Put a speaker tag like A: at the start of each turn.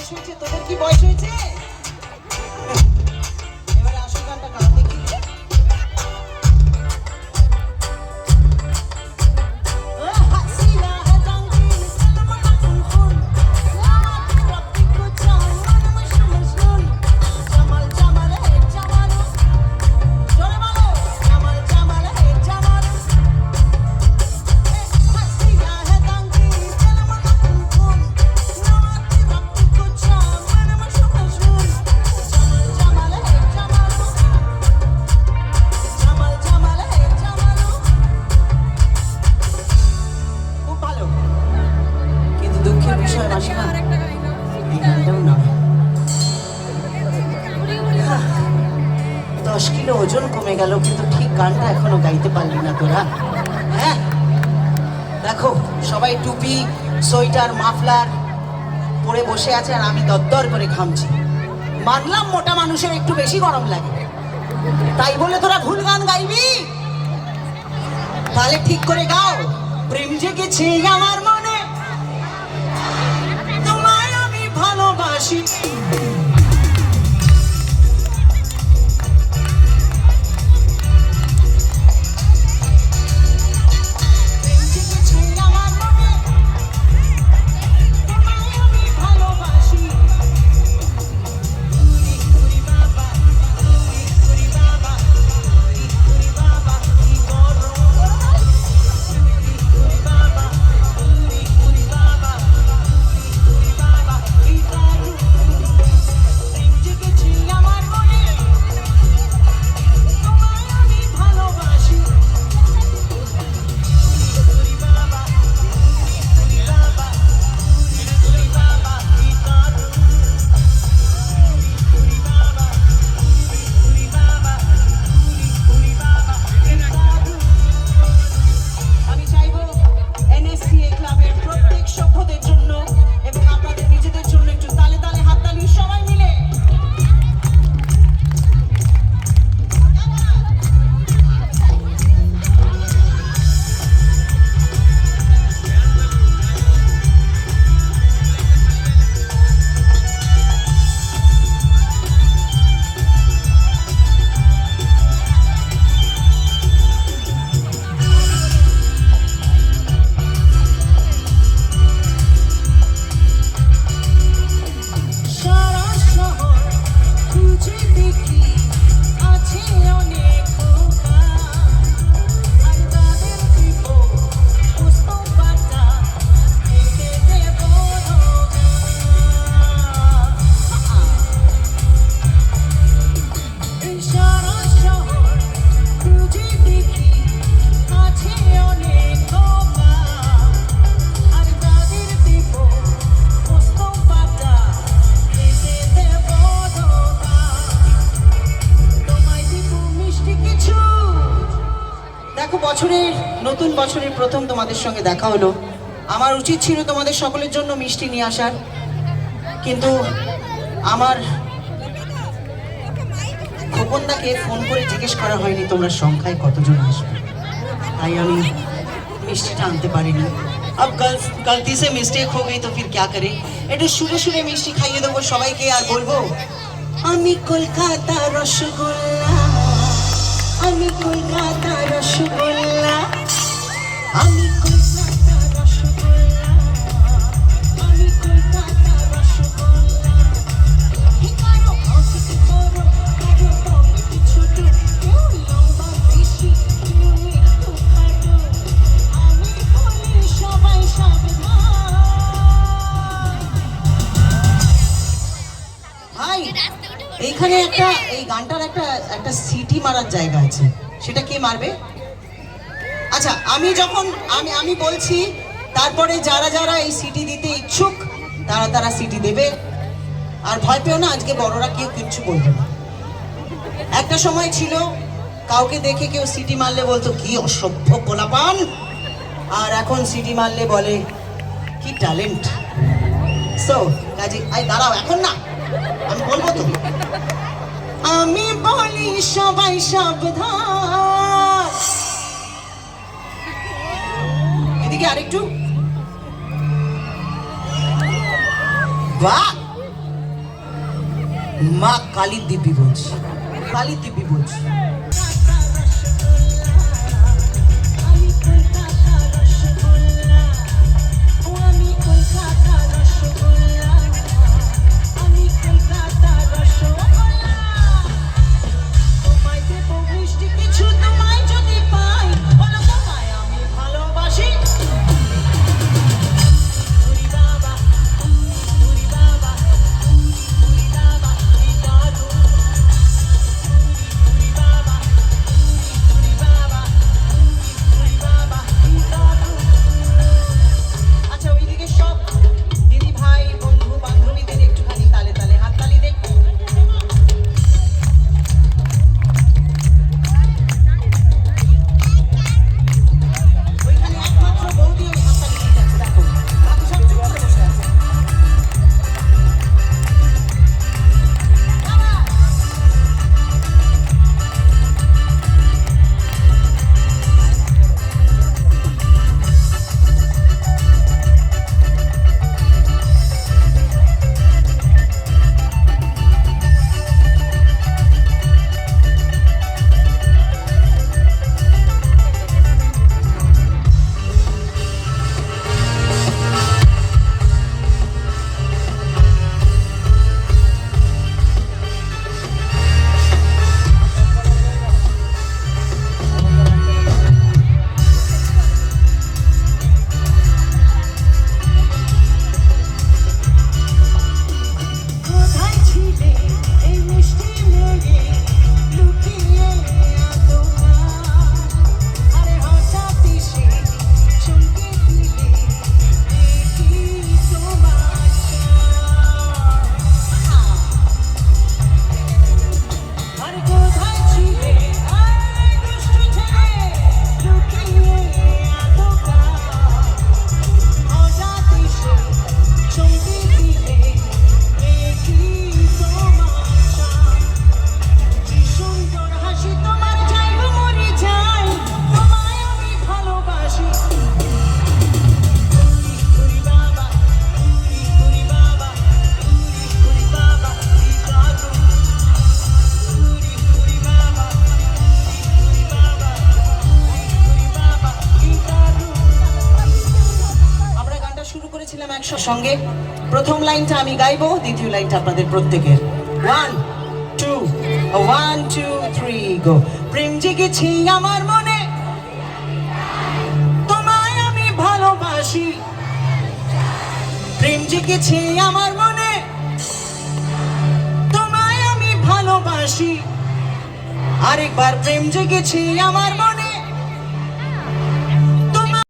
A: বয়স হয়েছে, তোদের কি বয়স হয়েছে? এবারে আসল গানটা গান দেখি। ওজন কমে গেল, কিন্তু ঠিক গানটা এখনো গাইতে পারলি না তোরা। হ্যাঁ দেখো সবাই টুপি সোয়েটার মাফলার পরে বসে আছে, আর আমি দরদর করে ঘামছি। মানলাম মোটা মানুষের একটু বেশি গরম লাগে, তাই বলে তোরা ভুল গান গাইবি? তাহলে ঠিক করে গাও। প্রেম জেগেছে আমার মনে, তোমায় আমি ভালোবাসি। বছরের নতুন বছরের প্রথম তোমাদের সঙ্গে দেখা হলো। আমার উচিত ছিল তোমাদের সকলের জন্য মিষ্টি নিয়ে আসার, কিন্তু আমার খোকনদাকে ফোন করে জিজ্ঞেস করা হয়নি তোমরা সংখ্যায় কতজন আসবে, তাই আমি মিষ্টিটা আনতে পারিনি। अब गलती से मिस्टेक हो गई तो फिर क्या करें। একটু সুরে সুরে মিষ্টি খাইয়ে দেবো সবাইকে, আর বলবো আমি কলকাতা রসগোল্লা, আমি কলকাতা রসগোল্লা, আমি কলকাতা রসগোল্লা, আমি কলকাতা রসগোল্লা। কারো অফিস বড়, কারো পকেট ছোট, কেউ লম্বা বেশি, কেউ একটু খাটো, আমি বলি সবাই সাবধান। ভাই এইখানে একটা এই গানটার একটা সিটি মারার জায়গা আছে, সেটা কে মারবে? আচ্ছা আমি যখন আমি বলছি, তারপরে যারা যারা এই সিটি দিতে ইচ্ছুক তারা সিটি দেবে। আর ভয় পেও না, আজকে বড়রা কেউ কিচ্ছু বলবে না। একটা সময় ছিল কাউকে দেখে কেউ সিটি মারলে বলতো কি অসভ্য পোলাপান, আর এখন সিটি মারলে বলে কি ট্যালেন্ট। সো কাজে দাঁড়াও, এখন না, আমি বলবো তো। আমি বলি সবাই সাবধান। এদিকে আরেকটু, বাহ মা কালী দিব্যি বলছি, কালী দিব্যি বলছি। সঙ্গে প্রথম লাইনটা আমি গাইবো, দ্বিতীয় লাইনটা আপনাদের প্রত্যেকের। 1 2 1 2 3 গো। প্রেম জেগেছে আমার মনে, তোমায় আমি ভালোবাসি। প্রেম জেগেছে আমার মনে, তোমায় আমি ভালোবাসি। আরেকবার প্রেম জেগেছে আমার মনে।